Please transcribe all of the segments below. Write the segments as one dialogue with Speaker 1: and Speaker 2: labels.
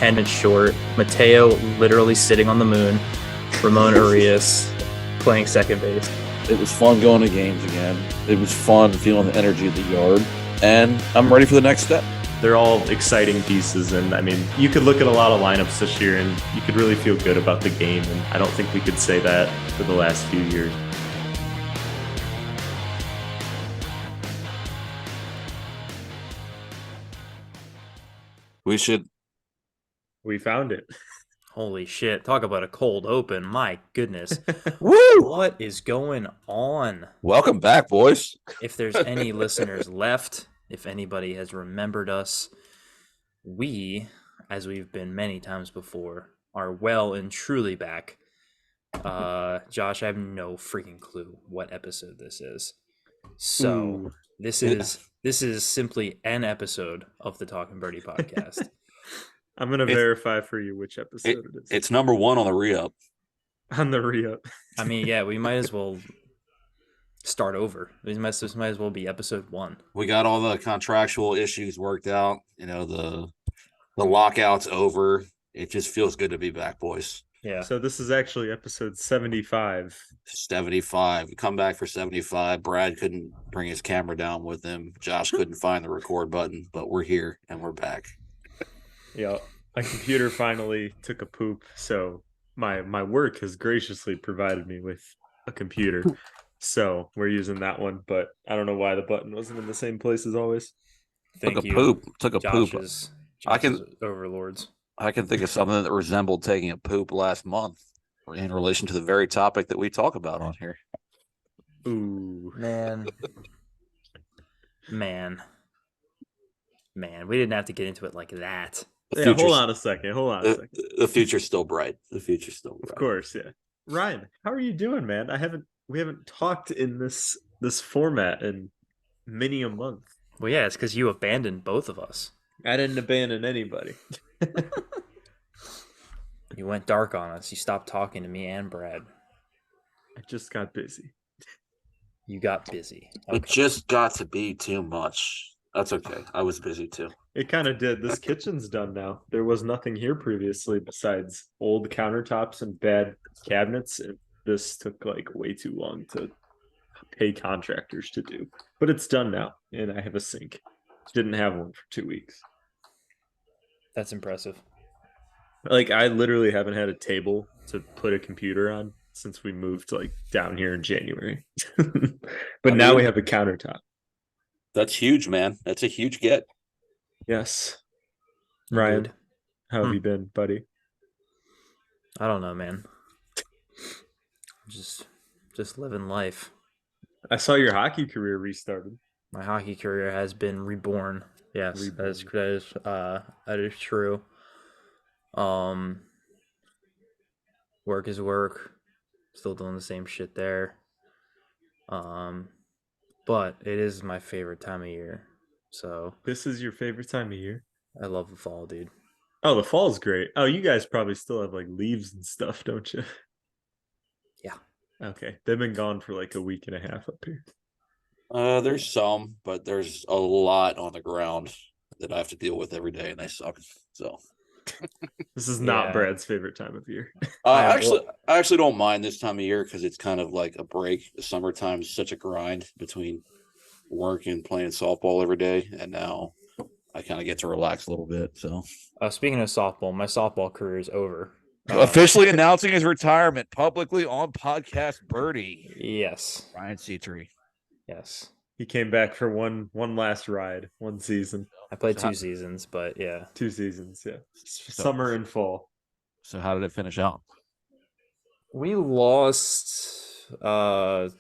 Speaker 1: Hendon Short, Mateo literally sitting on the moon, Ramon Urias playing second base.
Speaker 2: It was fun going to games again. It was fun feeling the energy of the yard. And I'm ready for the next step.
Speaker 3: They're all exciting pieces. And, I mean, you could look at a lot of lineups this year and you could really feel good about the game. And I don't think we could say that for the last few years. We found it.
Speaker 1: Holy shit. Talk about a cold open. My goodness.
Speaker 2: Woo!
Speaker 1: What is going on?
Speaker 2: Welcome back, boys.
Speaker 1: If there's any listeners left, if anybody has remembered us, we, as we've been many times before, are well and truly back. Josh, I have no freaking clue what episode this is. So this is simply an episode of the Talking Birdie podcast.
Speaker 3: I'm going to verify for you which episode it is.
Speaker 2: It's number 1 on the re-up.
Speaker 3: On the re-up.
Speaker 1: I mean, yeah, we might as well start over. This might as well be episode 1.
Speaker 2: We got all the contractual issues worked out. You know, the lockout's over. It just feels good to be back, boys.
Speaker 1: Yeah.
Speaker 3: So this is actually episode 75.
Speaker 2: 75. We come back for 75. Brad couldn't bring his camera down with him. Josh couldn't find the record button, but we're here and we're back.
Speaker 3: Yeah. My computer finally took a poop, so my work has graciously provided me with a computer. So we're using that one, but I don't know why the button wasn't in the same place as always.
Speaker 2: Took a poop.
Speaker 1: Josh's
Speaker 2: I
Speaker 1: overlords.
Speaker 2: I can think of something that resembled taking a poop last month in relation to the very topic that we talk about on here.
Speaker 3: Ooh.
Speaker 1: Man, we didn't have to get into it like that.
Speaker 3: Yeah, hold on a second.
Speaker 2: The future's still bright.
Speaker 3: Of course, yeah. Ryan, how are you doing, man? We haven't talked in this format in many a month.
Speaker 1: Well, yeah, it's because you abandoned both of us.
Speaker 3: I didn't abandon anybody.
Speaker 1: You went dark on us. You stopped talking to me and Brad.
Speaker 3: I just got busy.
Speaker 1: You got busy.
Speaker 2: Okay. It just got to be too much. That's okay. I was busy too.
Speaker 3: It kind of did. This kitchen's done now. There was nothing here previously besides old countertops and bad cabinets. And this took like way too long to pay contractors to do. But it's done now, and I have a sink. Didn't have one for 2 weeks.
Speaker 1: That's impressive.
Speaker 3: Like, I literally haven't had a table to put a computer on since we moved like down here in January. But now we have a countertop.
Speaker 2: That's huge, man. That's a huge get.
Speaker 3: Yes. Ryan, how have you been, buddy?
Speaker 1: I don't know, man. Just living life.
Speaker 3: I saw your hockey career restarted.
Speaker 1: My hockey career has been reborn. Yes, that is true. Work is work. Still doing the same shit there. But it is my favorite time of year. So
Speaker 3: this is your favorite time of year?
Speaker 1: I love the fall, dude.
Speaker 3: Oh, the fall's great. Oh, you guys probably still have like leaves and stuff, don't you?
Speaker 1: Yeah.
Speaker 3: Okay. They've been gone for like a week and a half up here.
Speaker 2: There's some, but there's a lot on the ground that I have to deal with every day, and they suck. So
Speaker 3: this is not Brad's favorite time of year.
Speaker 2: I actually don't mind this time of year because it's kind of like a break. The summertime is such a grind between work and playing softball every day, and now I kind of get to relax a little bit. So,
Speaker 1: speaking of softball, my softball career is over.
Speaker 2: Officially announcing his retirement publicly on Podcast Birdie.
Speaker 1: Yes,
Speaker 2: Ryan Seatree.
Speaker 1: Yes,
Speaker 3: he came back for one last ride, one season.
Speaker 1: I played 2 seasons, but yeah,
Speaker 3: 2 seasons. Yeah, summer and fall.
Speaker 2: So how did it finish out?
Speaker 1: We lost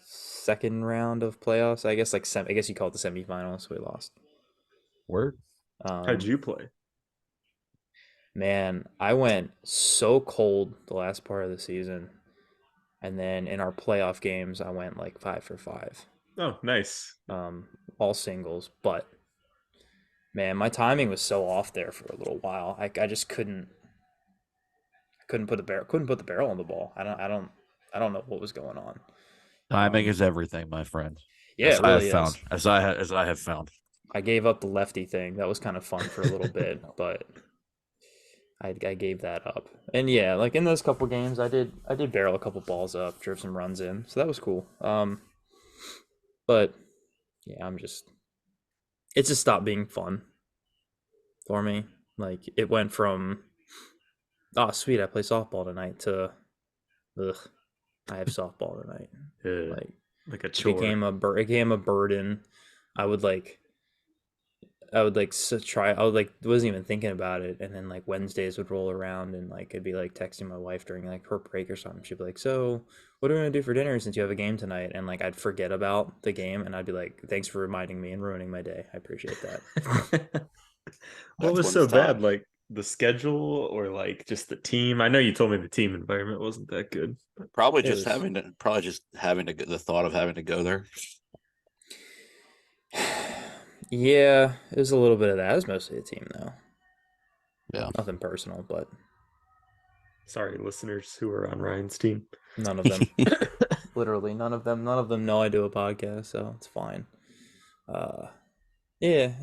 Speaker 1: second round of playoffs. I guess I guess you call it the semifinals. We lost.
Speaker 2: Word.
Speaker 3: How'd you play?
Speaker 1: Man, I went so cold the last part of the season, and then in our playoff games, I went like 5 for 5.
Speaker 3: Oh, nice.
Speaker 1: All singles, but man, my timing was so off there for a little while. I just couldn't put the barrel on the ball. I don't know what was going on.
Speaker 2: Timing is everything, my friend.
Speaker 1: Yeah,
Speaker 2: as I have found.
Speaker 1: I gave up the lefty thing. That was kind of fun for a little bit, but I gave that up. And yeah, like in those couple games, I did barrel a couple balls up, drove some runs in, so that was cool. But yeah, it just stopped being fun for me. Like it went from, oh sweet, I play softball tonight, to, ugh, I have softball tonight. Like
Speaker 3: Like a
Speaker 1: it
Speaker 3: chore.
Speaker 1: became a burden. I would like try. I would like wasn't even thinking about it, and then like Wednesdays would roll around, and like I'd be like texting my wife during like her break or something. She'd be like, "So, what are we gonna do for dinner since you have a game tonight?" And like I'd forget about the game, and I'd be like, "Thanks for reminding me and ruining my day. I appreciate that."
Speaker 3: What
Speaker 2: That's
Speaker 3: was
Speaker 2: when
Speaker 3: so
Speaker 2: it's time.
Speaker 3: bad? Like the schedule or like just the team? I know you told me the team environment wasn't that good.
Speaker 2: Probably
Speaker 1: It
Speaker 2: just
Speaker 1: was,
Speaker 2: having to the thought of having to go there.
Speaker 1: yeah, it was a little bit of that. It was mostly the team though,
Speaker 2: Yeah.
Speaker 1: nothing personal, but
Speaker 3: Sorry, listeners who are on Ryan's team.
Speaker 1: none of them, literally none of them know I do a podcast, so it's fine. Uh, Yeah,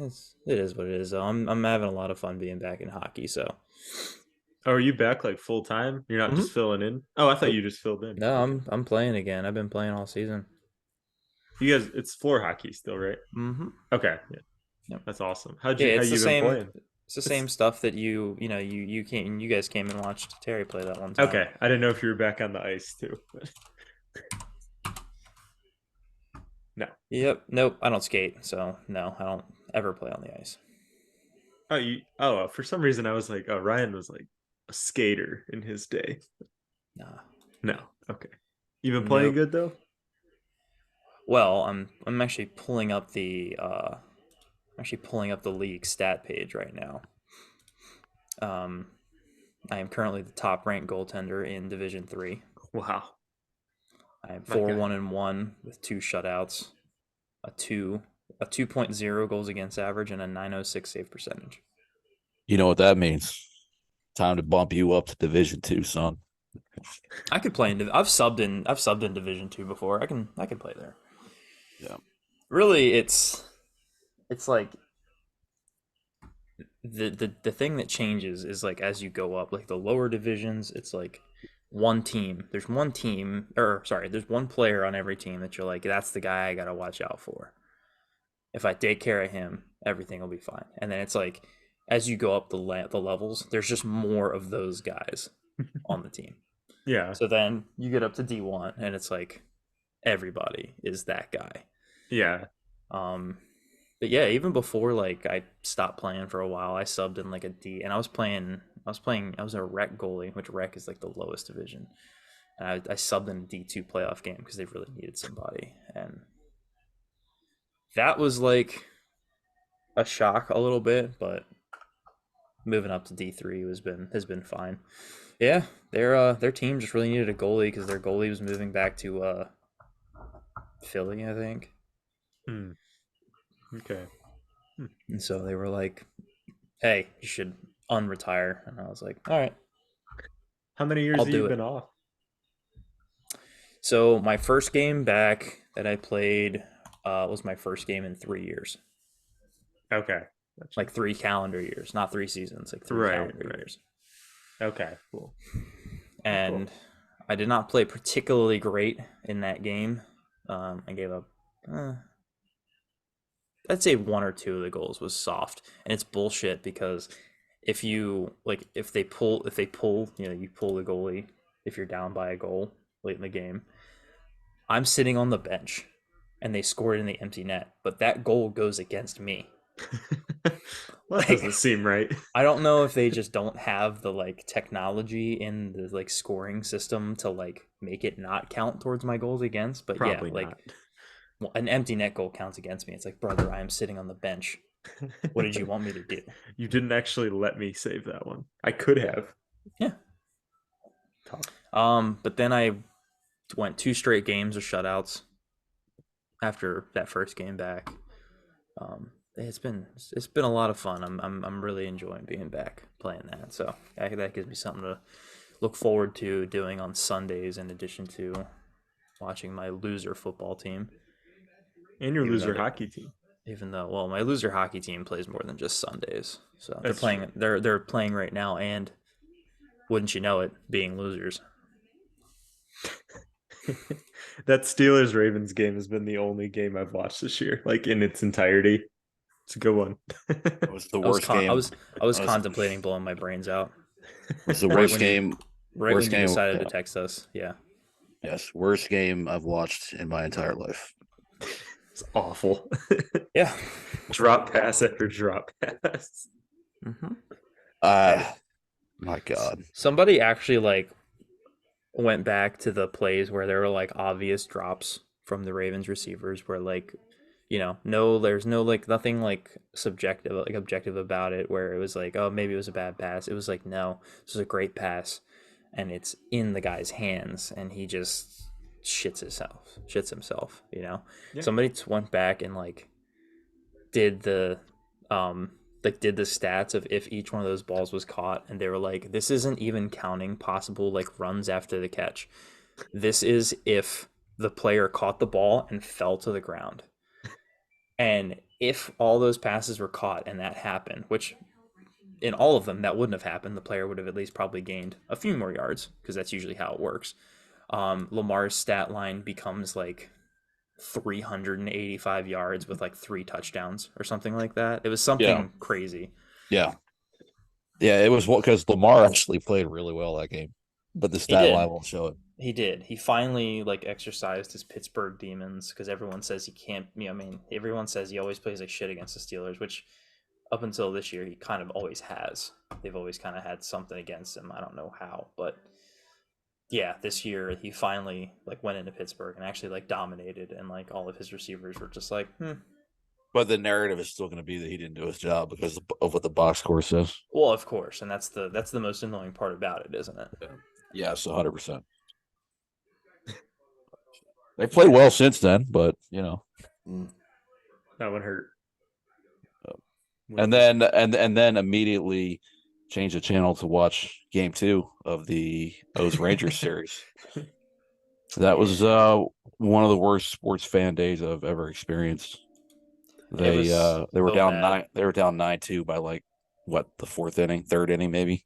Speaker 1: it is what it is. Though. I'm having a lot of fun being back in hockey. So
Speaker 3: Oh, are you back like full time? You're not just
Speaker 2: Mhm.
Speaker 3: filling in? Oh, I thought
Speaker 1: nope.
Speaker 3: you just filled in.
Speaker 1: No,
Speaker 3: Okay.
Speaker 1: I'm playing again. I've been playing all season.
Speaker 3: You guys, it's floor hockey still, right?
Speaker 1: Mm-hmm.
Speaker 3: Okay. Yeah.
Speaker 1: Yep.
Speaker 3: That's awesome.
Speaker 1: Yeah,
Speaker 3: How
Speaker 1: it's the
Speaker 3: you been
Speaker 1: same.
Speaker 3: playing?
Speaker 1: It's the
Speaker 3: It's
Speaker 1: same stuff that you guys came and watched Terry play that one time.
Speaker 3: okay. I didn't know if you were back on the ice too. No.
Speaker 1: Yep. Nope. I don't skate, so no, I don't ever play on the ice.
Speaker 3: For some reason I was like, oh, Ryan was like a skater in his day.
Speaker 1: Nah.
Speaker 3: No. Okay. You been playing
Speaker 1: Nope.
Speaker 3: good though?
Speaker 1: Well, I'm actually pulling up the league stat page right now. I am currently the top ranked goaltender in Division 3.
Speaker 3: Wow.
Speaker 1: I am
Speaker 3: My
Speaker 1: 4-1-1 with 2 shutouts, a 2.0 goals against average, and a 906 save percentage.
Speaker 2: You know what that means? Time to bump you up to Division 2, son.
Speaker 1: I could play in. I've subbed in Division 2 before. I can play there.
Speaker 2: Yeah.
Speaker 1: Really, it's like the thing that changes is like as you go up, like the lower divisions, it's like one team. There's one team, or sorry, there's one player on every team that you're like, that's the guy I gotta watch out for. If I take care of him, everything will be fine. And then it's like, as you go up the levels, there's just more of those guys on the team.
Speaker 3: Yeah.
Speaker 1: So then you get up to D1, and it's like everybody is that guy.
Speaker 3: Yeah.
Speaker 1: But yeah, even before like I stopped playing for a while, I subbed in like a D, and I was a rec goalie, which rec is like the lowest division, and I subbed in a D2 playoff game because they really needed somebody, and that was like a shock a little bit, but moving up to D3 has been fine. Yeah, their team just really needed a goalie because their goalie was moving back to Philly, I think.
Speaker 3: Hmm. Okay.
Speaker 1: And so they were like, "Hey, you should unretire." And I was like, "All right,
Speaker 3: How many years
Speaker 1: I'll
Speaker 3: have you
Speaker 1: do it."
Speaker 3: been off?
Speaker 1: So my first game back that I played was my first game in 3 years,
Speaker 3: Okay. Gotcha.
Speaker 1: like 3 calendar years, not 3 seasons, like three
Speaker 3: Right,
Speaker 1: calendar
Speaker 3: right.
Speaker 1: years.
Speaker 3: Okay. Cool.
Speaker 1: And I did not play particularly great in that game. I gave up. I'd say one or two of the goals was soft, and it's bullshit because if they pull, you pull the goalie if you're down by a goal late in the game. I'm sitting on the bench, and they scored in the empty net, but that goal goes against me.
Speaker 3: Well, that doesn't seem right.
Speaker 1: I don't know if they just don't have the like technology in the like scoring system to like make it not count towards my goals against, but
Speaker 3: Probably
Speaker 1: yeah, like
Speaker 3: not.
Speaker 1: well, an empty net goal counts against me. It's like, brother, I am sitting on the bench. What did you want me to do?
Speaker 3: You didn't actually let me save that one. I could have.
Speaker 1: Yeah. But then I went 2 straight games of shutouts after that first game back. It's been a lot of fun. I'm really enjoying being back playing that. So that gives me something to look forward to doing on Sundays in addition to watching my loser football team.
Speaker 3: And your
Speaker 1: Even
Speaker 3: loser
Speaker 1: though
Speaker 3: hockey team.
Speaker 1: Even though, well, my loser hockey team plays more than just Sundays, so
Speaker 3: That's
Speaker 1: they're playing.
Speaker 3: true.
Speaker 1: They're playing right now, and Wouldn't you know it, being losers.
Speaker 3: That Steelers Ravens game has been the only game I've watched this year, like in its entirety. It's a good one.
Speaker 2: It was the
Speaker 1: I was
Speaker 2: worst game.
Speaker 1: I was
Speaker 2: I was-
Speaker 1: contemplating blowing my brains out
Speaker 2: It was the
Speaker 1: Right
Speaker 2: worst
Speaker 1: when you-
Speaker 2: game.
Speaker 1: right
Speaker 2: Worst
Speaker 1: when you
Speaker 2: game,
Speaker 1: decided
Speaker 2: yeah.
Speaker 1: to text us. Yeah.
Speaker 2: Yes, worst game I've watched in my entire life.
Speaker 3: It's awful.
Speaker 1: Yeah.
Speaker 3: Drop pass after drop pass.
Speaker 1: Mm-hmm.
Speaker 2: My God.
Speaker 1: Somebody actually like went back to the plays where there were like obvious drops from the Ravens receivers where like, there's no like nothing like subjective, like objective about it where it was like, oh, maybe it was a bad pass. It was like, no, this is a great pass and it's in the guy's hands and he just shits himself.
Speaker 3: Yeah.
Speaker 1: Somebody went back and like did the stats of if each one of those balls was caught and they were like, this isn't even counting possible like runs after the catch. This is if the player caught the ball and fell to the ground. And if all those passes were caught and that happened, which in all of them that wouldn't have happened, the player would have at least probably gained a few more yards because that's usually how it works. Lamar's stat line becomes like 385 yards with like 3 touchdowns or something like that. It was something crazy.
Speaker 2: Yeah. Yeah, it was because Lamar actually played really well that game, but the stat
Speaker 1: did.
Speaker 2: line won't show it.
Speaker 1: He did. He finally like exercised his Pittsburgh demons because everyone says he can't. Everyone says he always plays like shit against the Steelers, which up until this year he kind of always has. They've always kind of had something against him. I don't know how, but yeah, this year he finally like went into Pittsburgh and actually like dominated, and like all of his receivers were just like,
Speaker 2: But the narrative is still going to be that he didn't do his job because of what the box score says.
Speaker 1: Well, of course, and that's the most annoying part about it, isn't it?
Speaker 2: Yes, 100%. They played well since then, but
Speaker 3: That one hurt.
Speaker 2: and then immediately change the channel to watch game 2 of the O's Rangers series. That was one of the worst sports fan days I've ever experienced. They were
Speaker 1: so
Speaker 2: down
Speaker 1: bad.
Speaker 2: they were down 9-2 by like the 3rd inning maybe.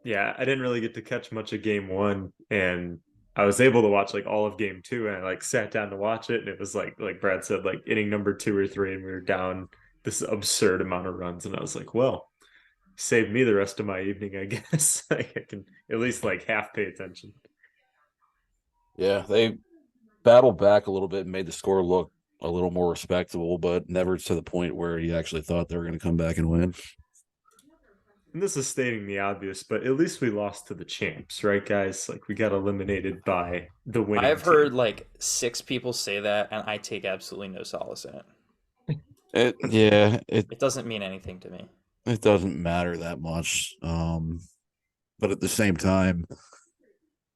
Speaker 3: Yeah, I didn't really get to catch much of game 1, and I was able to watch like all of game 2, and I like sat down to watch it, and it was like Brad said, like inning number 2 or 3, and we were down this absurd amount of runs, and I was like, well, saved me the rest of my evening, I guess. Like, I can at least like half pay attention.
Speaker 2: Yeah, they battled back a little bit and made the score look a little more respectable, but never to the point where you actually thought they were going to come back and win.
Speaker 3: And this is stating the obvious, but at least we lost to the champs, right, guys? Like we got eliminated by the winning.
Speaker 1: I've heard like 6 people say that, and I take absolutely no solace in it.
Speaker 2: It
Speaker 1: doesn't mean anything to me.
Speaker 2: It doesn't matter that much. But at the same time,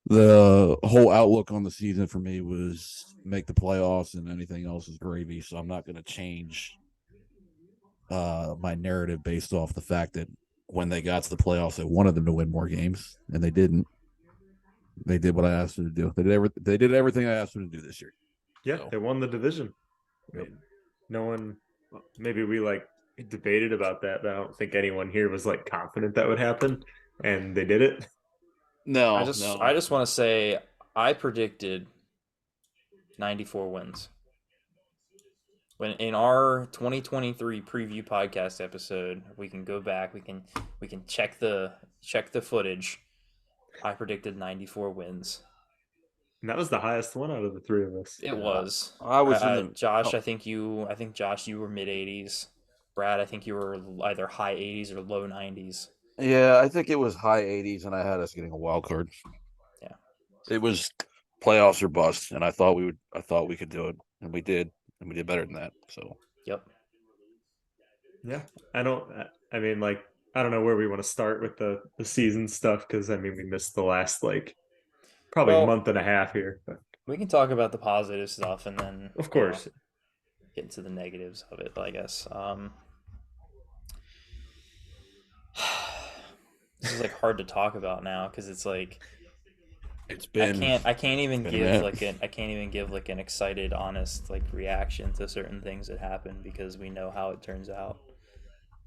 Speaker 2: the whole outlook on the season for me was make the playoffs, and anything else is gravy. So I'm not going to change my narrative based off the fact that when they got to the playoffs, I wanted them to win more games, and they didn't. They did what I asked them to do. They did everything I asked them to do this year.
Speaker 3: Yeah,
Speaker 2: So.
Speaker 3: They won the division. I mean, no one, maybe we like debated about that, but I don't think anyone here was like confident that would happen, and they did it.
Speaker 2: No,
Speaker 1: I just want to say I predicted 94 wins. When in our 2023 preview podcast episode, we can go back, we can check the footage. I predicted 94 wins.
Speaker 3: And that was the highest one out of the 3 of us.
Speaker 1: It was.
Speaker 2: I was in the
Speaker 1: Josh, I think Josh, you were mid 80s. Brad, I think you were either high 80s or low 90s.
Speaker 2: Yeah, I think it was high 80s, and I had us getting a wild card.
Speaker 1: Yeah,
Speaker 2: it was playoffs or bust, and I thought we could do it, and we did, and we did better than that. So,
Speaker 1: yep.
Speaker 3: Yeah, I mean, like, I don't know where we want to start with the season stuff because I mean we missed the last like probably month and a half here. But
Speaker 1: we can talk about the positive stuff and then,
Speaker 3: of course,
Speaker 1: get into the negatives of it. I guess. This is like hard to talk about now because it's like
Speaker 2: it's been.
Speaker 1: I can't even give like an excited, honest like reaction to certain things that happen because we know how it turns out.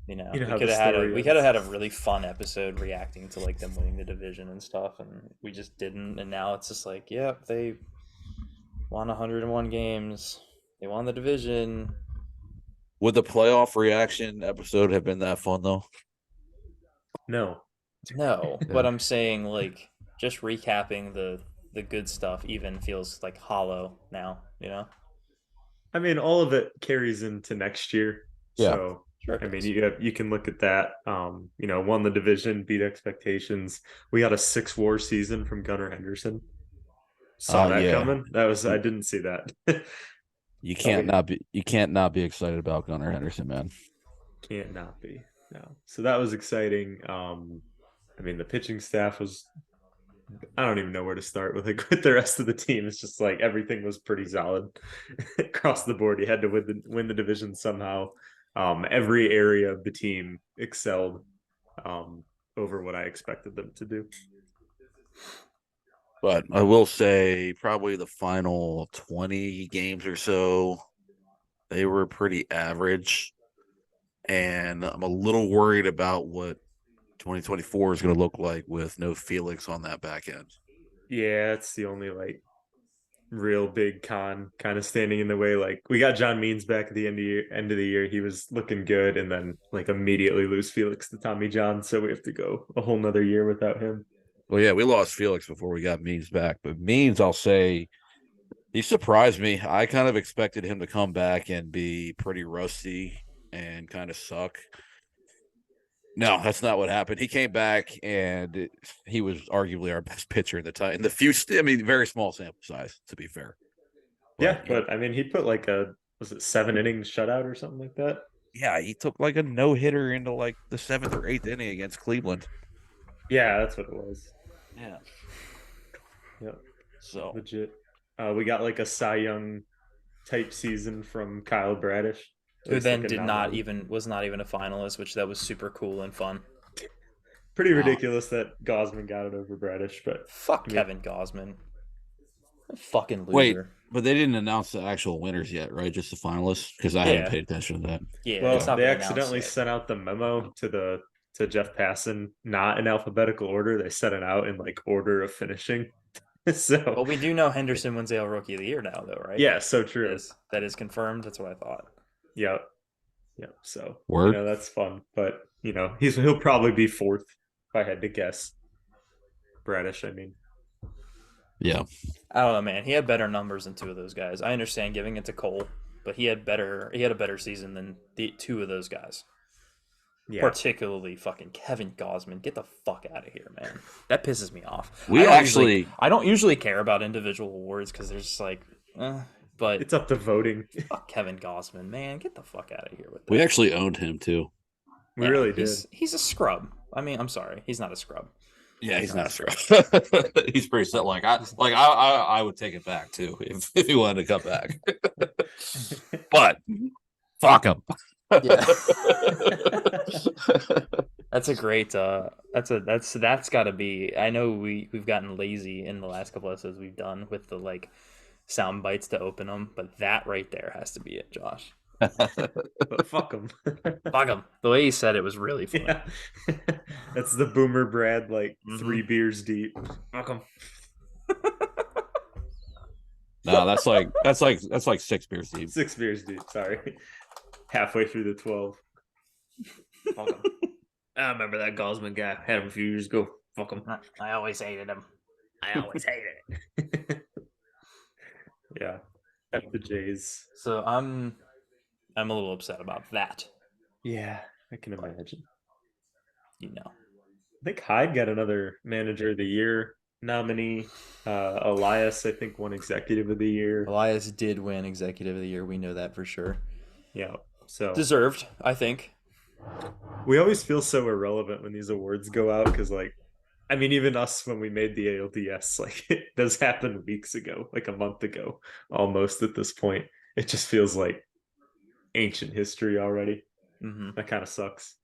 Speaker 1: You know,
Speaker 3: You know
Speaker 1: we
Speaker 3: how
Speaker 1: could
Speaker 3: the
Speaker 1: have had a
Speaker 3: story
Speaker 1: we could have
Speaker 3: ends.
Speaker 1: had a really fun episode reacting to like them winning the division and stuff, and we just didn't. And now it's just like, yep, they won 101 games. They won the division.
Speaker 2: Would the playoff reaction episode have been that fun though?
Speaker 3: No.
Speaker 1: No,
Speaker 2: Yeah.
Speaker 1: but I'm saying like just recapping the good stuff even feels like hollow now. You know,
Speaker 3: I mean, all of it carries into next year.
Speaker 2: Yeah.
Speaker 3: So
Speaker 1: sure. It
Speaker 3: I mean,
Speaker 1: does.
Speaker 3: you can look at that. Won the division, beat expectations. We got a 6 WAR season from Gunnar Henderson. Saw that
Speaker 2: Yeah.
Speaker 3: coming. I didn't see that.
Speaker 2: You can't not be excited about Gunnar Henderson, man.
Speaker 3: Can't not be. No. So that was exciting. I mean, the pitching staff was. I don't even know where to start with it. With the rest of the team, it's just like everything was pretty solid across the board. You had to win the division somehow. Every area of the team excelled over what I expected them to do.
Speaker 2: But I will say probably the final 20 games or so, they were pretty average. And I'm a little worried about what 2024 is going to look like with no Felix on that back end.
Speaker 3: Yeah, it's the only like real big con kind of standing in the way. Like we got John Means back at the end of the year. He was looking good, and then like immediately lose Felix to Tommy John. So we have to go a whole nother year without him.
Speaker 2: Well, yeah, we lost Felix before we got Means back. But Means, I'll say, he surprised me. I kind of expected him to come back and be pretty rusty and kind of suck. No, that's not what happened. He came back and he was arguably our best pitcher in the time. In the few, I mean, very small sample size, to be fair.
Speaker 3: Yeah, but I mean, he put like was it 7 inning shutout or something like that?
Speaker 2: Yeah, he took like a no hitter into like the 7th or 8th inning against Cleveland.
Speaker 3: Yeah, that's what it was.
Speaker 2: Yeah.
Speaker 3: Yep,
Speaker 2: So
Speaker 3: legit. We got like a Cy Young type season from Kyle Bradish. At
Speaker 1: Who
Speaker 3: least,
Speaker 1: then
Speaker 3: like, a
Speaker 1: did not
Speaker 3: non-run.
Speaker 1: even was not even a finalist, which that was super cool and fun.
Speaker 3: Pretty
Speaker 2: Wow.
Speaker 3: ridiculous that Gosman got it over Bradish, but
Speaker 1: Fuck
Speaker 3: I mean-
Speaker 1: Kevin Gosman. Fucking loser.
Speaker 2: wait, but they didn't announce the actual winners yet, right? Just the finalists, because I
Speaker 1: Yeah.
Speaker 2: haven't paid attention to that.
Speaker 1: Yeah,
Speaker 3: well,
Speaker 1: it's not
Speaker 3: they
Speaker 1: been
Speaker 3: accidentally
Speaker 1: announced yet.
Speaker 3: sent out the memo to Jeff Passan, not in alphabetical order. They sent it out in like order of finishing. So
Speaker 1: Well, we do know Henderson wins AL Rookie of the Year now, though, right?
Speaker 3: yeah, so
Speaker 1: That
Speaker 3: true.
Speaker 1: is confirmed. That's what I thought.
Speaker 3: Yep. Yep. So
Speaker 2: Word.
Speaker 3: that's fun. But he'll probably be fourth if I had to guess. Bradish, I mean.
Speaker 2: Yeah.
Speaker 1: I don't know, man. He had better numbers than two of those guys. I understand giving it to Cole, but he had a better season than the two of those guys.
Speaker 3: Yeah.
Speaker 1: Particularly fucking Kevin Gosman. Get the fuck out of here, man. That pisses me off.
Speaker 2: We
Speaker 1: I don't usually care about individual awards because there's just like, but
Speaker 3: It's up to voting.
Speaker 1: fuck Kevin Gosman, man. Get the fuck out of here with that.
Speaker 2: We actually owned him too.
Speaker 3: We
Speaker 1: Yeah,
Speaker 3: really did.
Speaker 1: He's a scrub. I mean, I'm sorry, he's not a scrub.
Speaker 2: Yeah, he's not sure. He's pretty set. I would take it back too if he wanted to come back. But fuck him.
Speaker 1: Yeah. That's a great. That's got to be. I know we've gotten lazy in the last couple episodes we've done with the like sound bites to open them, but that right there has to be it, Josh.
Speaker 3: But fuck him.
Speaker 1: Fuck him. The way he said it was really funny.
Speaker 3: Yeah. That's the Boomer Brad, like
Speaker 1: Mhm.
Speaker 3: 3 beers deep. Fuck him.
Speaker 2: No, that's like 6 beers deep.
Speaker 3: 6 beers deep. Sorry. Halfway through the 12. Fuck him. I remember that Gosman guy. Had him a few years ago. Fuck him.
Speaker 1: I always hated him.
Speaker 3: I always hated it. Yeah. F the Jays.
Speaker 1: So I'm a little upset about that.
Speaker 3: Yeah, I can imagine.
Speaker 1: You know.
Speaker 3: I think Hyde got another Manager of the Year nominee. Elias, I think, won Executive of the Year.
Speaker 1: Elias did win Executive of the Year. We know that for sure.
Speaker 3: Yeah. So
Speaker 1: Deserved, I think.
Speaker 3: we always feel so irrelevant when these awards go out because, like, I mean, even us when we made the ALDS, like, it does happen weeks ago, like a month ago, almost at this point. It just feels like ancient history already.
Speaker 1: Mm-hmm.
Speaker 3: That kind of sucks.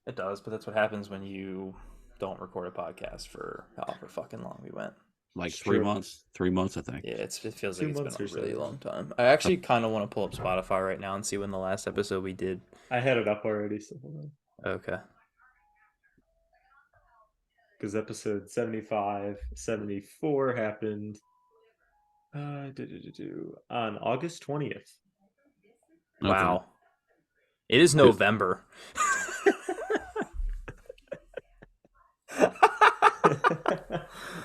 Speaker 1: It does, but that's what happens when you don't record a podcast for however fucking long we went.
Speaker 2: like
Speaker 3: It's
Speaker 2: 3
Speaker 3: true.
Speaker 2: months. 3 months, I think.
Speaker 1: Yeah, it feels
Speaker 3: 2
Speaker 1: like it's been
Speaker 3: months
Speaker 1: a
Speaker 3: or so.
Speaker 1: really long time. I actually kind of want to pull up Spotify right now and see when the last episode we did.
Speaker 3: I had it up already, so hold on.
Speaker 1: Okay.
Speaker 3: Because episode 75, 74 happened on August 20th.
Speaker 2: Okay.
Speaker 1: Wow. It is November.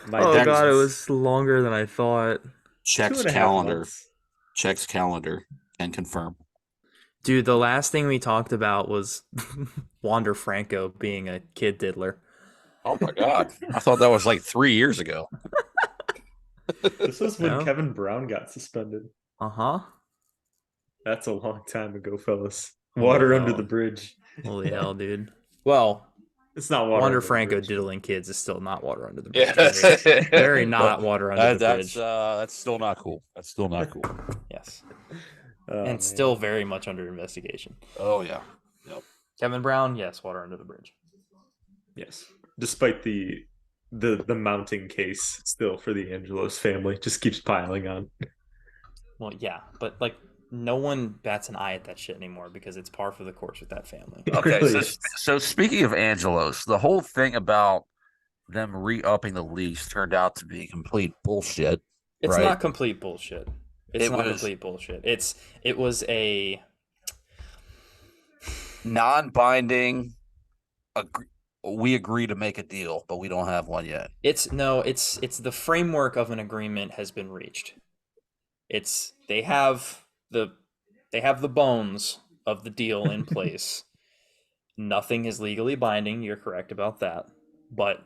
Speaker 3: My
Speaker 1: Oh
Speaker 2: That-
Speaker 1: god, it
Speaker 3: goodness.
Speaker 1: was longer than I thought.
Speaker 2: Checks
Speaker 3: 2.5
Speaker 2: calendar.
Speaker 3: months.
Speaker 2: Checks calendar and confirm.
Speaker 1: Dude, the last thing we talked about was Wander Franco being a kid diddler.
Speaker 2: Oh my god! I thought that was like 3 years ago.
Speaker 3: This was when
Speaker 1: No?
Speaker 3: Kevin Brown got suspended.
Speaker 1: Uh-huh.
Speaker 3: That's a long time ago, fellas.
Speaker 1: Holy
Speaker 3: Water under
Speaker 1: hell.
Speaker 3: the bridge.
Speaker 1: Holy hell, dude. Well,
Speaker 3: It's not water
Speaker 1: Wander
Speaker 3: under the
Speaker 1: Franco
Speaker 3: bridge.
Speaker 1: diddling kids is still not water under the bridge.
Speaker 2: Yeah,
Speaker 1: Very, very not water under the
Speaker 2: that's
Speaker 1: bridge.
Speaker 2: that's still not cool. That's still not cool.
Speaker 1: Yes.
Speaker 3: Oh,
Speaker 1: And
Speaker 3: man.
Speaker 1: still very much under investigation.
Speaker 2: Oh yeah.
Speaker 1: Kevin Brown, yes, water under the bridge.
Speaker 3: Yes. Despite the mounting case still for the Angelos family just keeps piling on.
Speaker 1: Well, yeah, but like no one bats an eye at that shit anymore because it's par for the course with that family.
Speaker 3: It
Speaker 2: Okay,
Speaker 3: really
Speaker 2: so,
Speaker 3: is.
Speaker 2: so speaking of Angelos, the whole thing about them re-upping the lease turned out to be complete bullshit.
Speaker 1: It's
Speaker 2: Right.
Speaker 1: not complete bullshit. It's
Speaker 2: It
Speaker 1: not
Speaker 2: was-
Speaker 1: complete bullshit. It was a
Speaker 2: Non-binding. We agree to make a deal, but we don't have one yet.
Speaker 1: it's the framework of an agreement has been reached. It's they have the bones of the deal in place. Nothing is legally binding, you're correct about that. But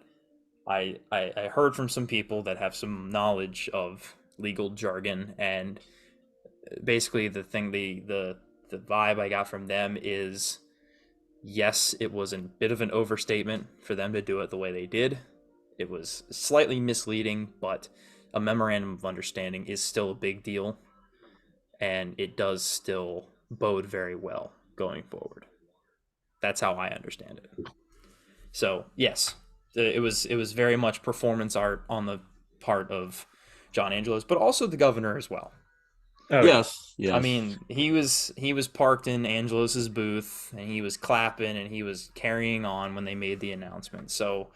Speaker 1: I heard from some people that have some knowledge of legal jargon, and basically the thing the vibe I got from them is yes, it was a bit of an overstatement for them to do it the way they did. It was slightly misleading, but a memorandum of understanding is still a big deal, and it does still bode very well going forward. That's how I understand it. So yes, it was very much performance art on the part of John Angelos, but also the governor as well.
Speaker 3: Oh,
Speaker 2: Yes.
Speaker 1: I mean, he was parked in Angelos's booth, and he was clapping, and he was carrying on when they made the announcement. So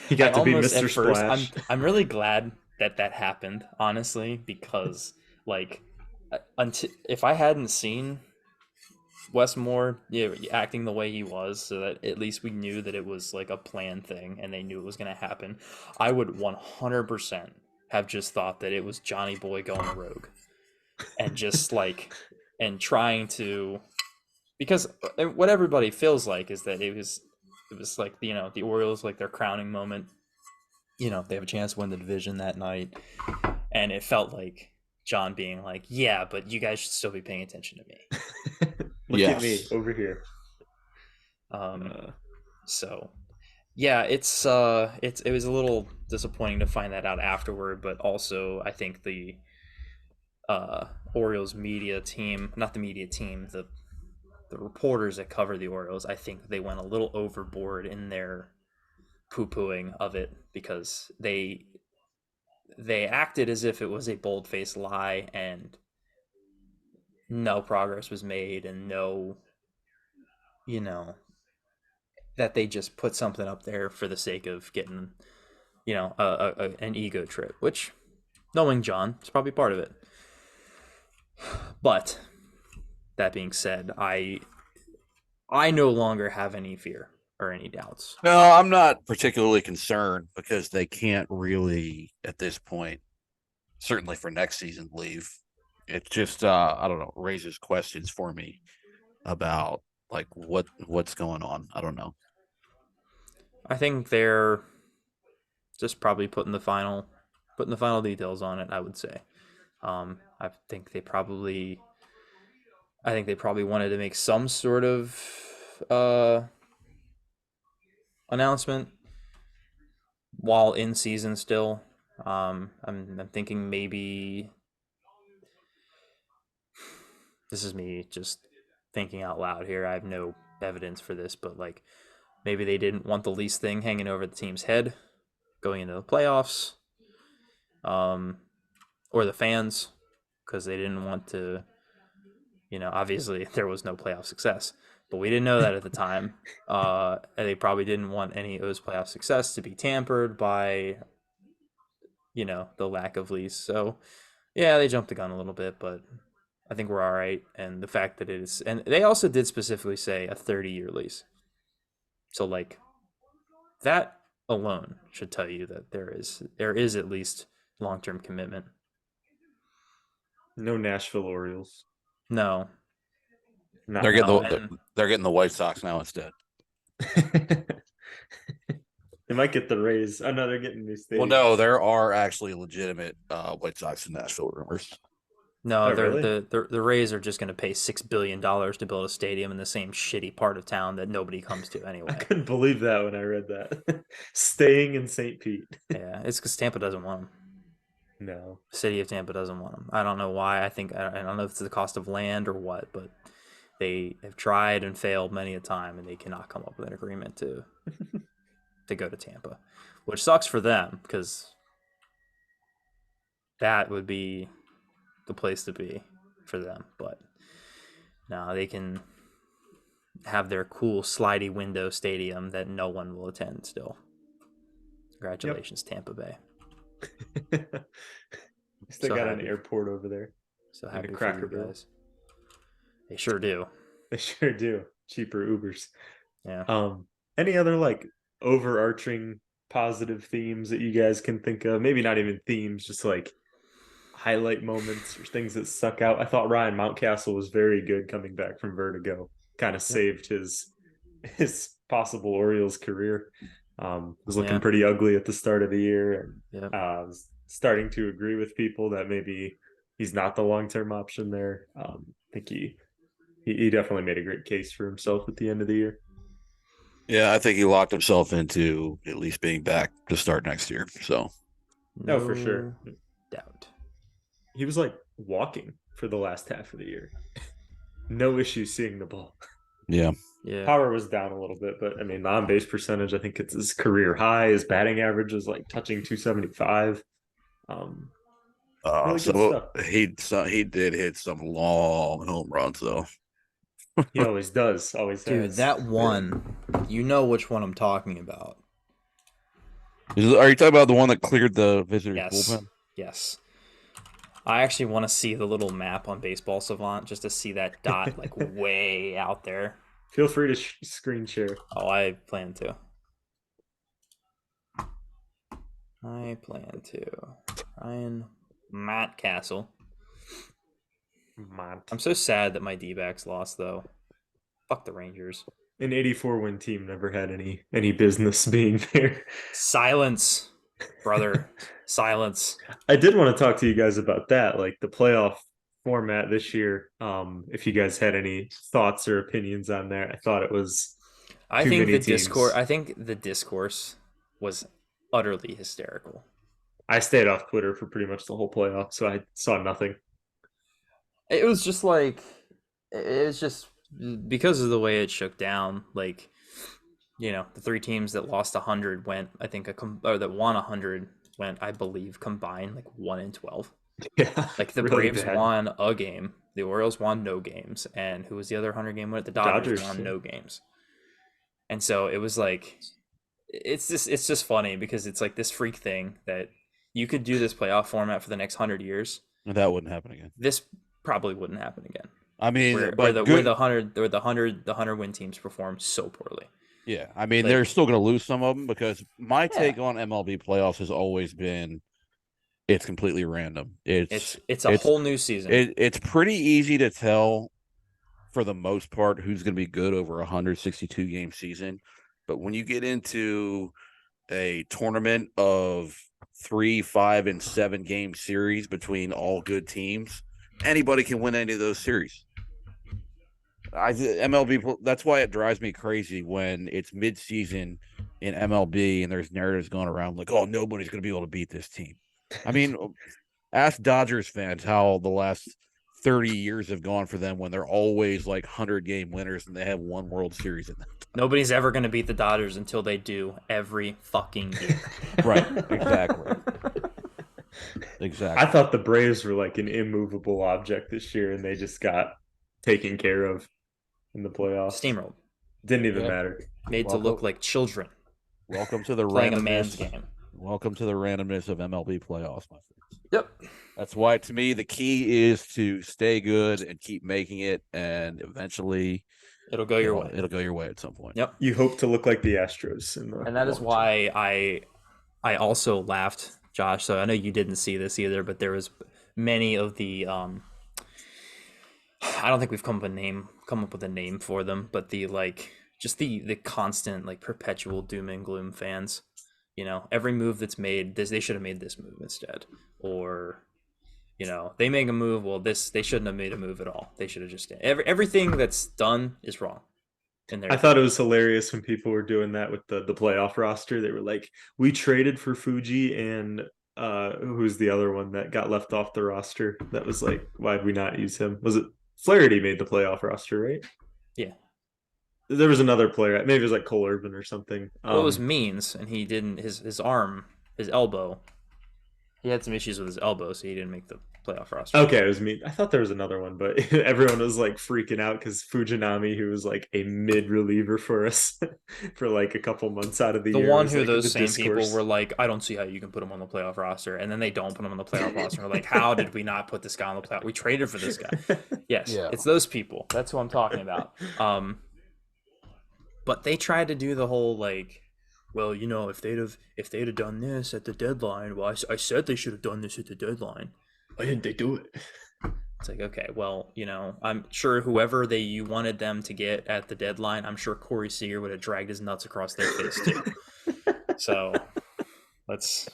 Speaker 3: He got to be
Speaker 1: almost,
Speaker 3: Mr.
Speaker 1: at first,
Speaker 3: Splash.
Speaker 1: I'm really glad that happened, honestly, because like until if I hadn't seen Wes Moore acting the way he was, so that at least we knew that it was like a planned thing, and they knew it was going to happen, I would 100% have just thought that it was Johnny Boy going rogue and just like and trying to, because what everybody feels like is that it was like, you know, the Orioles, like their crowning moment, you know, they have a chance to win the division that night, and it felt like John being like, yeah, but you guys should still be paying attention to me.
Speaker 3: Look at me
Speaker 2: Yes.
Speaker 3: over here.
Speaker 1: So yeah, it was a little disappointing to find that out afterward, but also I think the Orioles media team, not the media team, the reporters that cover the Orioles, I think they went a little overboard in their poo-pooing of it, because they acted as if it was a bold-faced lie and no progress was made, and no, you know, that they just put something up there for the sake of getting, you know, an ego trip, which, knowing John, is probably part of it. But that being said, I no longer have any fear or any doubts.
Speaker 2: No, I'm not particularly concerned because they can't really, at this point, certainly for next season, leave. It just, I don't know, raises questions for me about like what's going on. I don't know.
Speaker 1: I think they're just probably putting the final details on it, I would say. I think they probably wanted to make some sort of announcement while in season still. I'm thinking maybe this is me just thinking out loud here. I have no evidence for this, but like maybe they didn't want the lease thing hanging over the team's head. going into the playoffs, or the fans, because they didn't want to. Obviously there was no playoff success, but we didn't know that at the time. And they probably didn't want any of those playoff success to be tampered by, the lack of lease. So, yeah, they jumped the gun a little bit, but I think we're all right. And the fact that it is, and they also did specifically say a 30-year lease. So, like, that alone should tell you that there is at least long-term commitment.
Speaker 3: No Nashville Orioles.
Speaker 1: No,
Speaker 3: Not
Speaker 2: They're getting
Speaker 1: no,
Speaker 2: the
Speaker 1: and
Speaker 2: they're getting the White Sox now instead.
Speaker 3: They might get the Rays. Oh no, they're getting new
Speaker 2: Well,
Speaker 3: stadium.
Speaker 2: no, there are actually legitimate White Sox in Nashville rumors.
Speaker 1: no,
Speaker 3: Oh, really?
Speaker 1: the Rays are just going to pay $6 billion to build a stadium in the same shitty part of town that nobody comes to
Speaker 3: I
Speaker 1: anyway.
Speaker 3: couldn't believe that when I read that. Staying in St. Pete.
Speaker 1: Yeah, it's because Tampa doesn't want them.
Speaker 3: No.
Speaker 1: The city of Tampa doesn't want them. I don't know why. I don't know if it's the cost of land or what, but they have tried and failed many a time, and they cannot come up with an agreement to go to Tampa, which sucks for them because that would be the place to be for them. But now they can have their cool slidey window stadium that no one will attend still. Congratulations, Tampa Bay.
Speaker 3: Still
Speaker 1: So
Speaker 3: got an
Speaker 1: happy.
Speaker 3: airport over there.
Speaker 1: So
Speaker 3: And a
Speaker 1: happy for
Speaker 3: Cracker
Speaker 1: you
Speaker 3: Barrel.
Speaker 1: guys. They sure do.
Speaker 3: They sure do. Cheaper Ubers.
Speaker 1: Yeah.
Speaker 3: Any other like overarching positive themes that you guys can think of? Maybe not even themes, just like highlight moments or things that stuck out. I thought Ryan Mountcastle was very good coming back from Vertigo. Kind of saved his possible Orioles career. Was looking
Speaker 1: Yeah.
Speaker 3: pretty ugly at the start of the year, and
Speaker 1: Yeah.
Speaker 3: was starting to agree with people that maybe he's not the long-term option there. I think he definitely made a great case for himself at the end of the year.
Speaker 2: Yeah, I think he locked himself into at least being back to start next year. So
Speaker 3: No, for sure.
Speaker 1: Doubt.
Speaker 3: He was like walking for the last half of the year. No issue seeing the ball.
Speaker 2: yeah,
Speaker 1: Yeah.
Speaker 3: Power was down a little bit, but I mean, the on-base percentage, I think it's his career high. His batting average is like touching 275. Really good stuff.
Speaker 2: he did hit some long home runs though.
Speaker 3: He always does. Always
Speaker 1: Dude,
Speaker 3: has.
Speaker 1: that one, you know which one I'm talking about.
Speaker 2: Are you talking about the one that cleared the visitors'
Speaker 1: Yes.
Speaker 2: bullpen?
Speaker 1: Yes. I actually want to see the little map on Baseball Savant just to see that dot like way out there.
Speaker 3: Feel free to screen share.
Speaker 1: Oh, I plan to. Ryan Matt Castle. I'm so sad that my D-backs lost though. Fuck the Rangers.
Speaker 3: An 84 win team never had any business being there.
Speaker 1: Silence, brother. Silence.
Speaker 3: I did want to talk to you guys about that, like the playoff format this year. If you guys had any thoughts or opinions on that, I thought it was.
Speaker 1: I
Speaker 3: too
Speaker 1: think
Speaker 3: many
Speaker 1: the
Speaker 3: teams.
Speaker 1: discourse. I think the discourse was utterly hysterical.
Speaker 3: I stayed off Twitter for pretty much the whole playoff, so I saw nothing.
Speaker 1: It was just like, it's just because of the way it shook down. Like, the three teams that lost 100 went, I think, or that won 100 went, I believe, combined like 1-12.
Speaker 3: Yeah,
Speaker 1: Like the
Speaker 3: really
Speaker 1: Braves
Speaker 3: bad.
Speaker 1: won a game, the Orioles won no games, and who was the other 100-game winner? The Dodgers won
Speaker 3: yeah.
Speaker 1: no games. And so it was like, it's just funny because it's like this freak thing that you could do this playoff format for the next 100 years.
Speaker 2: That wouldn't happen again.
Speaker 1: This probably wouldn't happen again.
Speaker 2: I mean,
Speaker 1: Where the 100 win teams perform so poorly.
Speaker 2: Yeah, I mean,
Speaker 1: Like-
Speaker 2: they're still going to lose some of them because my
Speaker 1: Yeah.
Speaker 2: take on MLB playoffs has always been it's completely random.
Speaker 1: It's a whole new season.
Speaker 2: It's pretty easy to tell for the most part who's going to be good over a 162 game season, but when you get into a tournament of 3, 5, and 7 game series between all good teams, anybody can win any of those series. MLB, that's why it drives me crazy when it's mid-season in MLB and there's narratives going around like, oh, nobody's going to be able to beat this team. I mean, ask Dodgers fans how the last 30 years have gone for them when they're always like 100-game winners and they have one World Series in them.
Speaker 1: Nobody's ever going to beat the Dodgers until they do every fucking year.
Speaker 2: Right, exactly. Exactly.
Speaker 3: I thought the Braves were like an immovable object this year, and they just got taken care of in the playoffs.
Speaker 1: Steamrolled.
Speaker 3: Didn't even
Speaker 2: Yeah.
Speaker 3: matter.
Speaker 1: Made to look like children
Speaker 2: Welcome to the
Speaker 1: playing a
Speaker 2: randomness.
Speaker 1: man's game.
Speaker 2: Welcome to the randomness of MLB playoffs, my friends.
Speaker 1: Yep.
Speaker 2: That's why, to me, the key is to stay good and keep making it, and eventually
Speaker 1: It'll go your way.
Speaker 2: It'll go your way at some point.
Speaker 1: Yep.
Speaker 3: You hope to look like the Astros in the
Speaker 1: And that is
Speaker 3: long
Speaker 1: why I also laughed, Josh. So I know you didn't see this either, but there was many of the I don't think we've come up with a name for them, but the like just the constant like perpetual doom and gloom fans. You know, every move that's made, they should have made this move instead, or you know, they make a move. Well, they shouldn't have made a move at all. They should have just everything that's done is wrong. In there,
Speaker 3: I thought it was hilarious when people were doing that with the playoff roster. They were like, "We traded for Fuji and who's the other one that got left off the roster? That was like, why'd we not use him? Was it Flaherty made the playoff roster, right?
Speaker 1: Yeah.
Speaker 3: There was another player, maybe it was like Cole Irvin or something.
Speaker 1: Well, it was Means, and he didn't his arm, his elbow. He had some issues with his elbow, so he didn't make the playoff roster.
Speaker 3: Okay, it was me. I thought there was another one, but everyone was like freaking out because Fujinami, who was like a mid reliever for us for like a couple months out of the year.
Speaker 1: The one
Speaker 3: was,
Speaker 1: who
Speaker 3: like,
Speaker 1: those
Speaker 3: the
Speaker 1: same people
Speaker 3: discourse.
Speaker 1: were like, I don't see how you can put him on the playoff roster, and then they don't put him on the playoff roster. We're like, how did we not put this guy on the playoff? We traded for this guy. Yes,
Speaker 2: Yeah.
Speaker 1: it's those people. That's who I'm talking about. But they tried to do the whole like, well, you know, if they'd have done this at the deadline, well, I said they should have done this at the deadline.
Speaker 3: Why didn't they do it?
Speaker 1: It's like, okay, well, you know, I'm sure whoever you wanted them to get at the deadline, I'm sure Corey Seager would have dragged his nuts across their face too. So let's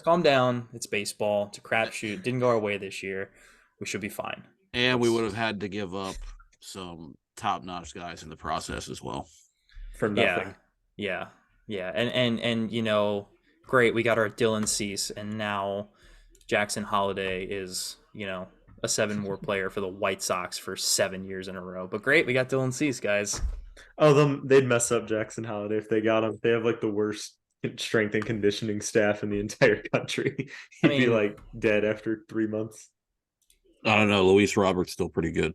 Speaker 1: calm down. It's baseball. It's a crapshoot. Didn't go our way this year. We should be fine.
Speaker 2: And we would have had to give up some top-notch guys in the process as well.
Speaker 3: For nothing.
Speaker 1: Yeah. And you know, great, we got our Dylan Cease, and now Jackson Holiday is, you know, a 7-WAR player for the White Sox for 7 years in a row. But great, we got Dylan Cease, guys.
Speaker 3: Oh, they'd mess up Jackson Holiday if they got him. They have like the worst strength and conditioning staff in the entire country. He'd be like dead after 3 months.
Speaker 2: I don't know. Luis Robert's still pretty good.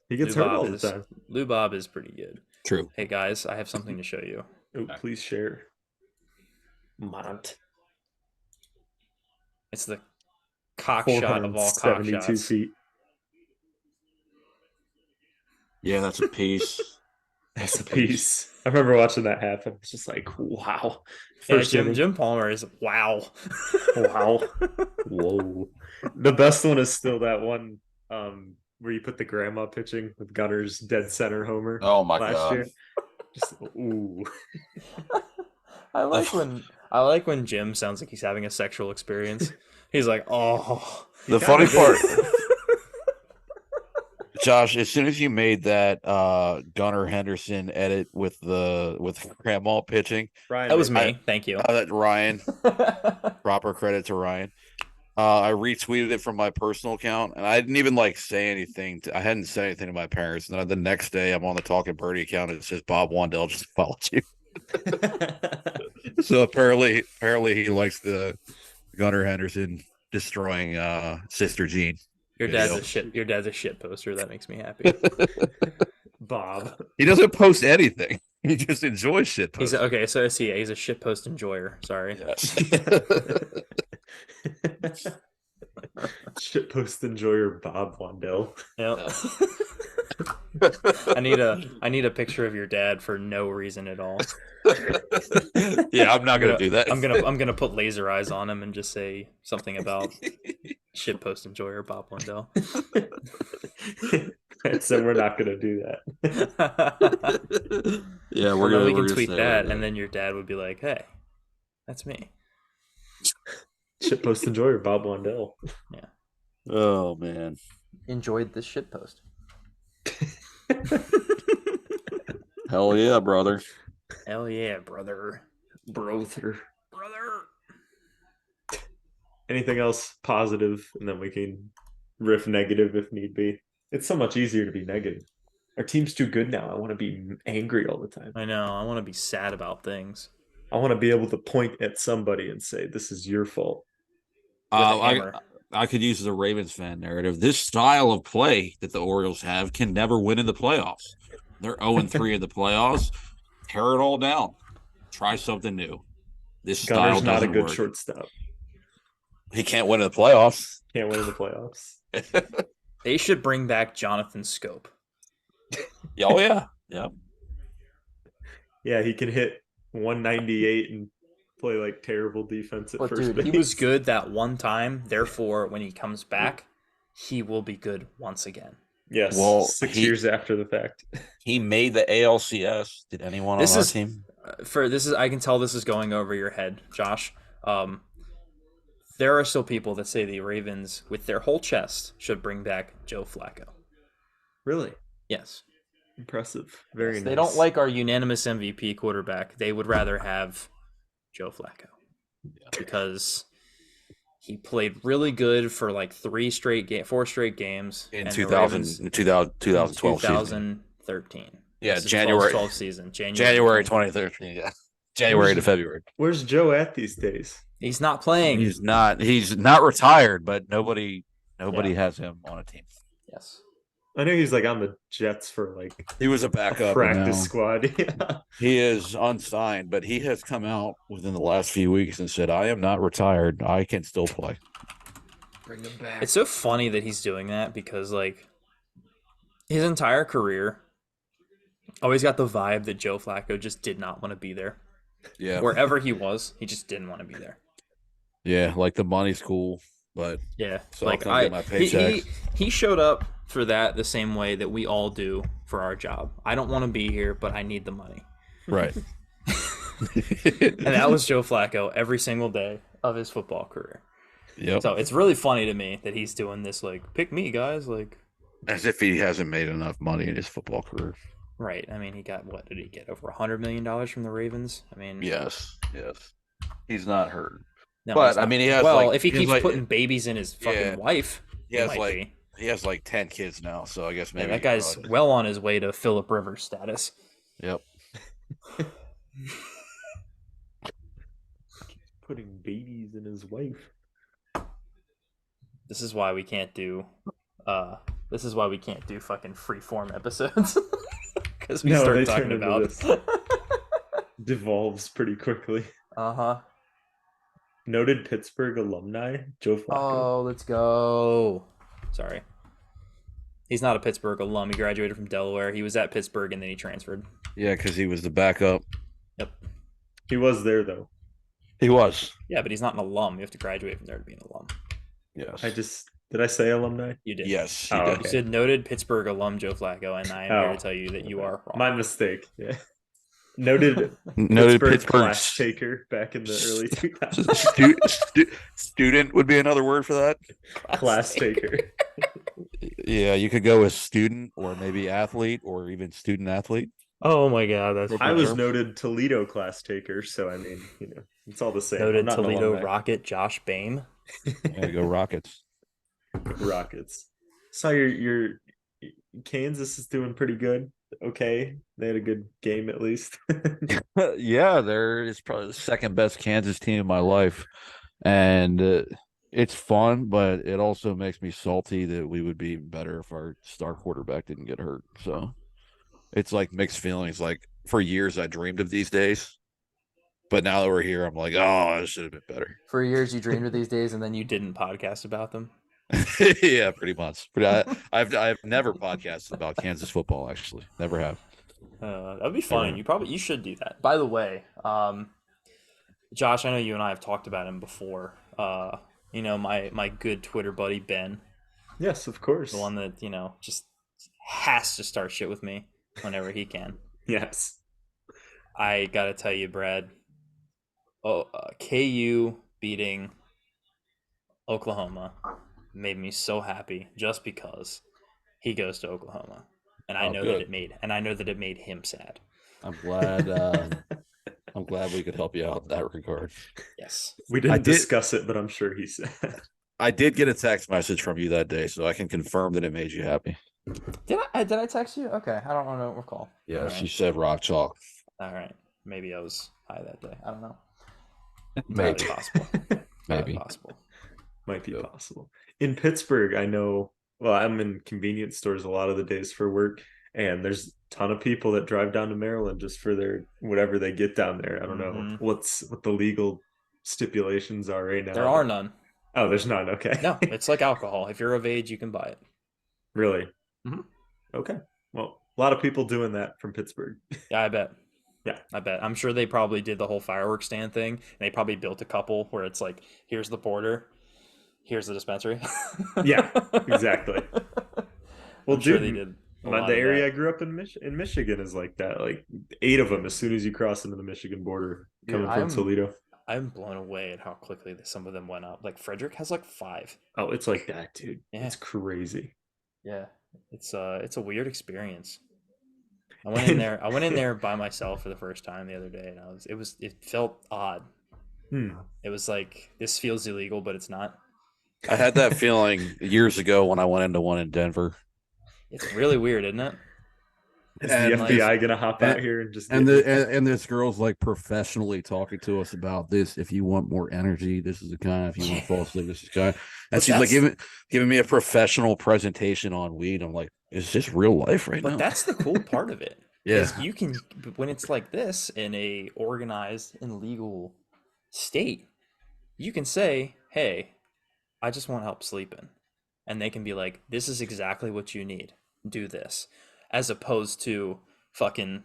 Speaker 3: He gets hurt all the time.
Speaker 1: Lou Bob is pretty good.
Speaker 2: True.
Speaker 1: Hey guys, I have something to show you.
Speaker 3: Oh, please share. Mont.
Speaker 1: It's the cock shot of all cock
Speaker 3: 472
Speaker 1: shots.
Speaker 3: feet.
Speaker 2: Yeah, that's a piece.
Speaker 3: That's a piece. I remember watching that happen. It's just like, wow.
Speaker 1: Yeah,
Speaker 3: First inning.
Speaker 1: Jim Palmer is wow.
Speaker 3: Wow. Whoa. The best one is still that one where you put the grandma pitching with Gunner's dead center homer
Speaker 2: Oh my
Speaker 3: last
Speaker 2: god.
Speaker 3: year. Just ooh.
Speaker 1: I like when Jim sounds like he's having a sexual experience. He's like, oh.
Speaker 2: The funny part, Josh, as soon as you made that Gunnar Henderson edit with grandma pitching,
Speaker 3: Ryan,
Speaker 1: That was me. Thank you.
Speaker 2: that Ryan, proper credit to Ryan. I retweeted it from my personal account, and I didn't even say anything. I hadn't said anything to my parents. And then the next day, I'm on the Talking Birdie account, and it says Bob Wandell just followed you. So apparently he likes the Gunnar Henderson destroying Sister Jean.
Speaker 1: Your dad's a shit poster. That makes me happy.
Speaker 3: Bob.
Speaker 2: He doesn't post anything. He just enjoys shit
Speaker 1: He's
Speaker 2: posting.
Speaker 1: okay. So he's a shit post enjoyer. Sorry.
Speaker 2: Yes.
Speaker 3: Shitpost enjoyer Bob Wandell.
Speaker 1: Yep. I need a picture of your dad for no reason at all.
Speaker 2: Yeah, I'm not gonna do that.
Speaker 1: I'm gonna put laser eyes on him and just say something about shit post enjoyer Bob Wendell.
Speaker 3: So we're not gonna do that.
Speaker 2: Yeah,
Speaker 1: we can tweet that, and then your dad would be like, "Hey, that's me."
Speaker 3: Shitpost enjoyer Bob Wandell.
Speaker 2: Oh man.
Speaker 1: Enjoyed this shit post.
Speaker 2: Hell yeah, brother.
Speaker 1: Hell yeah, brother.
Speaker 3: Brother.
Speaker 1: Brother.
Speaker 3: Anything else positive, and then we can riff negative if need be. It's so much easier to be negative. Our team's too good now. I want to be angry all the time.
Speaker 1: I know. I want to be sad about things.
Speaker 3: I want to be able to point at somebody and say, "This is your fault."
Speaker 1: With a
Speaker 2: I
Speaker 1: hammer.
Speaker 2: I could use the Ravens fan narrative. This style of play that the Orioles have can never win in the playoffs. They're 0-3 in the playoffs. Tear it all down. Try something new. This style
Speaker 3: Gunner's not a
Speaker 2: doesn't
Speaker 3: good
Speaker 2: work.
Speaker 3: shortstop.
Speaker 2: He can't win in the playoffs.
Speaker 3: Can't win in the playoffs.
Speaker 1: They should bring back Jonathan Scope.
Speaker 2: Oh yeah, yeah.
Speaker 3: Yeah, he can hit 198 and play like terrible defense at
Speaker 1: But
Speaker 3: first
Speaker 1: dude,
Speaker 3: base.
Speaker 1: he was good that one time. Therefore, when he comes back, he will be good once again.
Speaker 3: Yes.
Speaker 2: Well,
Speaker 3: 6
Speaker 2: he-
Speaker 3: years after the fact.
Speaker 2: He made the ALCS. Did anyone
Speaker 1: This
Speaker 2: on our
Speaker 1: is-
Speaker 2: team?
Speaker 1: I can tell this is going over your head, Josh. There are still people that say the Ravens, with their whole chest, should bring back Joe Flacco.
Speaker 3: Really
Speaker 1: Yes.
Speaker 3: impressive. Very nice.
Speaker 1: They don't like our unanimous MVP quarterback. They would rather have Joe Flacco because he played really good for like 4 straight games
Speaker 2: In
Speaker 1: and the
Speaker 2: 2000,
Speaker 1: Ravens-
Speaker 2: 2012 season.
Speaker 1: 2013.
Speaker 2: Yeah,
Speaker 1: This is
Speaker 2: January
Speaker 1: 12 season.
Speaker 2: January 2013. Yeah, January to February.
Speaker 3: Where's Joe at these days?
Speaker 1: He's not playing.
Speaker 2: He's not retired, but nobody has him on a team.
Speaker 1: Yes.
Speaker 3: I know he's like on the Jets for like
Speaker 2: He was a
Speaker 3: a
Speaker 2: backup.
Speaker 3: practice
Speaker 2: now.
Speaker 3: squad. Yeah.
Speaker 2: He is unsigned, but he has come out within the last few weeks and said, "I am not retired. I can still play."
Speaker 3: Bring him back.
Speaker 1: It's so funny that he's doing that because like his entire career always got the vibe that Joe Flacco just did not want to be there.
Speaker 2: Yeah,
Speaker 1: Wherever he was, he just didn't want to be there.
Speaker 2: yeah. Like the money's cool, but
Speaker 1: Yeah,
Speaker 2: So I'll
Speaker 1: like
Speaker 2: come get my paycheck.
Speaker 1: he showed up for that the same way that we all do for our job. I don't want to be here, but I need the money,
Speaker 2: right.
Speaker 1: and that was Joe Flacco every single day of his football career.
Speaker 2: Yep.
Speaker 1: So it's really funny to me that he's doing this. Like, pick me, guys. Like,
Speaker 2: As if he hasn't made enough money in his football career.
Speaker 1: right? I mean, he got what did he get? Over $100 million from the Ravens. I mean,
Speaker 2: Yes. He's not hurt.
Speaker 1: no,
Speaker 2: but,
Speaker 1: he's
Speaker 2: I
Speaker 1: not.
Speaker 2: mean, he has,
Speaker 1: well,
Speaker 2: like-
Speaker 1: if he
Speaker 2: he has,
Speaker 1: keeps
Speaker 2: like-
Speaker 1: putting babies in his fucking
Speaker 2: Yeah.
Speaker 1: wife,
Speaker 2: He has
Speaker 1: might
Speaker 2: like
Speaker 1: be.
Speaker 2: he has like 10 kids now, so I guess
Speaker 1: Yeah,
Speaker 2: maybe
Speaker 1: that guy's well on his way to Philip Rivers status.
Speaker 2: Yep.
Speaker 3: Putting babies in his wife.
Speaker 1: This is why we can't do fucking free form episodes. Because we
Speaker 3: No,
Speaker 1: start
Speaker 3: they
Speaker 1: talking
Speaker 3: turn into
Speaker 1: about
Speaker 3: this. Devolves pretty quickly.
Speaker 1: Uh-huh.
Speaker 3: Noted Pittsburgh alumni, Joe Flacco.
Speaker 1: Oh, let's go. Sorry. He's not a Pittsburgh alum. He graduated from Delaware. He was at Pittsburgh and then he transferred.
Speaker 2: Yeah, because he was the backup.
Speaker 1: Yep.
Speaker 3: He was there though.
Speaker 2: He was.
Speaker 1: Yeah, but he's not an alum. You have to graduate from there to be an alum.
Speaker 2: Yes.
Speaker 3: Did I say alumni?
Speaker 1: You did.
Speaker 2: Yes. He
Speaker 3: Oh,
Speaker 2: did.
Speaker 3: okay.
Speaker 1: You said noted Pittsburgh alum Joe Flacco, and I am here
Speaker 3: Oh.
Speaker 1: to tell you that you are wrong.
Speaker 3: My mistake. Yeah. Noted
Speaker 2: Noted
Speaker 3: Pittsburgh
Speaker 2: Pittsburgh
Speaker 3: class taker back in the early 2000s.
Speaker 2: student would be another word for that.
Speaker 3: Class taker.
Speaker 2: Yeah, you could go with student or maybe athlete or even student athlete.
Speaker 1: Oh my god, that's
Speaker 3: I was
Speaker 2: term.
Speaker 3: noted Toledo class taker, so I mean, it's all the same. I'm
Speaker 1: noted
Speaker 3: not an
Speaker 1: Toledo
Speaker 3: alumni.
Speaker 1: Rocket Josh Bame.
Speaker 2: Yeah, go Rockets.
Speaker 3: Rockets. Saw your Kansas is doing pretty good. Okay, they had a good game at least.
Speaker 2: Yeah, they're it's probably the second best Kansas team in my life, and it's fun, but it also makes me salty that we would be better if our star quarterback didn't get hurt. So it's like mixed feelings. Like for years, I dreamed of these days, but now that we're here, I'm like, oh, it should have been better.
Speaker 1: For years, you dreamed of these days, and then you didn't podcast about them.
Speaker 2: Yeah, pretty much. I've never podcasted about Kansas football. Actually, never have.
Speaker 1: That'd be fun. You should do that. By the way, Josh, I know you and I have talked about him before. My good Twitter buddy Ben,
Speaker 3: Yes, of course.
Speaker 1: the one that just has to start shit with me whenever he can.
Speaker 3: Yes.
Speaker 1: I gotta tell you, Brad. KU beating Oklahoma made me so happy just because he goes to Oklahoma, and I
Speaker 2: Oh,
Speaker 1: know
Speaker 2: good.
Speaker 1: that it made him sad.
Speaker 2: I'm glad. I'm glad we could help you out in that regard.
Speaker 1: Yes.
Speaker 3: We
Speaker 2: I
Speaker 3: didn't
Speaker 2: did-
Speaker 3: discuss it, but I'm sure he said.
Speaker 2: I did get a text message from you that day, so I can confirm that it made you happy.
Speaker 1: Did I text you? Okay, I don't recall.
Speaker 2: Yeah,
Speaker 1: All
Speaker 2: she
Speaker 1: right.
Speaker 2: said rock chalk.
Speaker 1: All right. Maybe I was high that day. I don't know.
Speaker 2: Maybe.
Speaker 1: Entirely possible. Entirely
Speaker 2: Maybe.
Speaker 1: possible.
Speaker 3: Might be
Speaker 2: Yep.
Speaker 3: possible. In Pittsburgh, I know, well, I'm in convenience stores a lot of the days for work, and there's a ton of people that drive down to Maryland just for their whatever they get down there. I don't know
Speaker 1: Mhm.
Speaker 3: what the legal stipulations are right now.
Speaker 1: There are none.
Speaker 3: Oh, there's none. Okay.
Speaker 1: No, it's like alcohol. If you're of age, you can buy it.
Speaker 3: Really?
Speaker 1: Mhm.
Speaker 3: Okay. Well, a lot of people doing that from Pittsburgh.
Speaker 1: Yeah, I bet.
Speaker 3: Yeah.
Speaker 1: I bet. I'm sure they probably did the whole fireworks stand thing. And they probably built a couple where it's like, here's the border, here's the dispensary.
Speaker 3: Yeah, exactly. Well,
Speaker 1: I'm sure
Speaker 3: dude,
Speaker 1: they did a
Speaker 3: the
Speaker 1: lot of
Speaker 3: area I
Speaker 1: that.
Speaker 3: grew up in Michigan is like that. Like 8 of them as soon as you cross into the Michigan border
Speaker 1: Dude,
Speaker 3: coming from Toledo.
Speaker 1: I'm blown away at how quickly some of them went up. Like Frederick has like 5.
Speaker 3: Oh, it's like that, dude.
Speaker 1: Yeah.
Speaker 3: It's crazy.
Speaker 1: Yeah. It's a weird experience. I went in there by myself for the first time the other day, and it felt odd.
Speaker 3: Hmm.
Speaker 1: It was like, this feels illegal, but it's not.
Speaker 2: I had that feeling years ago when I went into one in Denver.
Speaker 1: It's really weird, isn't it?
Speaker 3: Is
Speaker 2: And
Speaker 3: the
Speaker 1: like-
Speaker 3: FBI gonna hop out here and just
Speaker 2: And
Speaker 3: get
Speaker 2: and this girl's like professionally talking to us about this. If you want more energy, this is the kind. If you want to fall asleep, this is the kind. And
Speaker 1: But
Speaker 2: she's like
Speaker 1: that's-
Speaker 2: giving me a professional presentation on weed. I'm like, is this real life right
Speaker 1: But
Speaker 2: now?
Speaker 1: that's the cool part of it.
Speaker 2: Yeah.
Speaker 1: Is you can, when it's like this in a organized and legal state, you can say, "Hey, I just want help sleeping," and they can be like, "This is exactly what you need. Do this," as opposed to fucking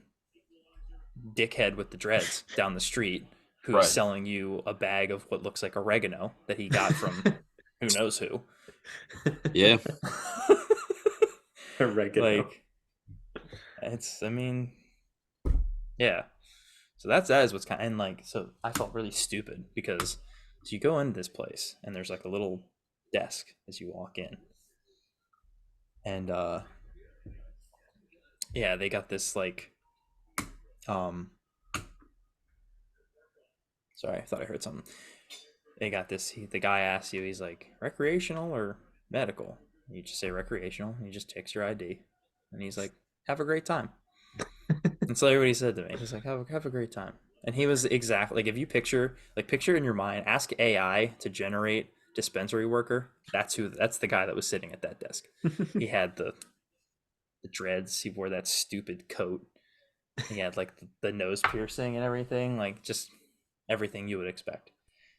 Speaker 1: dickhead with the dreads down the street who's
Speaker 2: Right.
Speaker 1: selling you a bag of what looks like oregano that he got from who knows who.
Speaker 2: Yeah.
Speaker 3: oregano.
Speaker 1: Like, I mean, yeah. So that is what's kind of, and like, so I felt really stupid because so you go into this place and there's like a little desk as you walk in, and yeah, they got this like, sorry, I thought I heard something. They got this. The guy asks you, he's like, recreational or medical? You just say recreational. And he just takes your ID, and he's like, have a great time. That's literally what he said to me. He's like, have a great time. And he was exactly like, if you picture in your mind, ask AI to generate dispensary worker. That's the guy that was sitting at that desk. He had the dreads. He wore that stupid coat. He had like the nose piercing and everything, like just everything you would expect.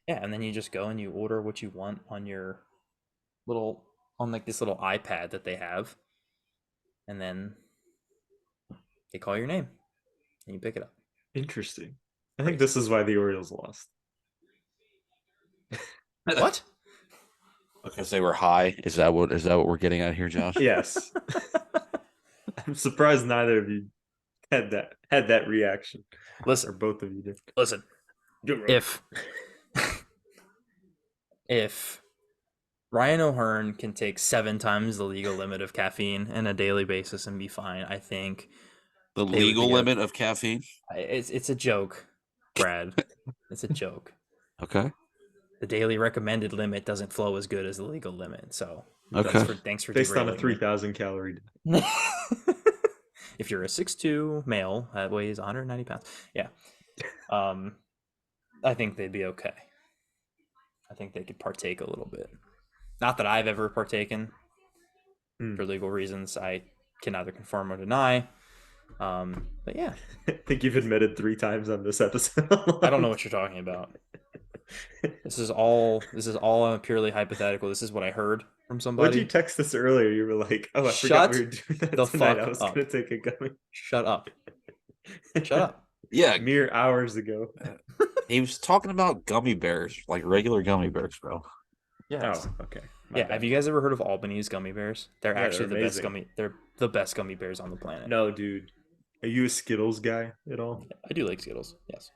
Speaker 1: Yeah, and then you just go and you order what you want on your like this little iPad that they have, and then they call your name and you pick it up.
Speaker 3: Interesting. I think this is why the Orioles lost.
Speaker 1: What?
Speaker 2: Because they were high. Is that what we're getting at here, Josh?
Speaker 3: Yes. I'm surprised neither of you had that reaction. Or
Speaker 1: Listen,
Speaker 3: both of you did.
Speaker 1: listen. If Ryan O'Hearn can take 7 times the legal limit of caffeine on a daily basis and be fine, I think
Speaker 2: The
Speaker 1: They would
Speaker 2: legal
Speaker 1: be
Speaker 2: limit of caffeine.
Speaker 1: it's a joke, Brad. It's a joke.
Speaker 2: Okay.
Speaker 1: The daily recommended limit doesn't flow as good as the legal limit. So
Speaker 2: Okay.
Speaker 1: thanks for
Speaker 3: Based on a
Speaker 1: derailing me.
Speaker 3: 3,000 calorie.
Speaker 1: If you're a 6'2" male that weighs 190 pounds, yeah, I think they'd be okay. I think they could partake a little bit. Not that I've ever partaken for legal reasons. I can neither confirm or deny. But yeah,
Speaker 3: I think you've admitted 3 times on this episode.
Speaker 1: I don't know what you're talking about. This is all purely hypothetical. This is what I heard from
Speaker 3: What
Speaker 1: somebody.
Speaker 3: did you text us earlier? You were like, "Oh, I
Speaker 1: Shut
Speaker 3: forgot we were doing that
Speaker 1: the
Speaker 3: tonight.
Speaker 1: fuck
Speaker 3: I was
Speaker 1: up.
Speaker 3: gonna take a gummy."
Speaker 1: Shut up. Shut up.
Speaker 2: Yeah.
Speaker 3: Mere hours ago.
Speaker 2: He was talking about gummy bears, like regular gummy bears, bro.
Speaker 1: Yes.
Speaker 3: Oh, okay. My
Speaker 1: Yeah.
Speaker 3: bad.
Speaker 1: Have you guys ever heard of Albany's gummy bears? They're
Speaker 3: Yeah,
Speaker 1: actually
Speaker 3: they're
Speaker 1: the best
Speaker 3: amazing.
Speaker 1: They're the best gummy bears on the planet.
Speaker 3: No, dude. Are you a Skittles guy at all?
Speaker 1: I do like Skittles. Yes.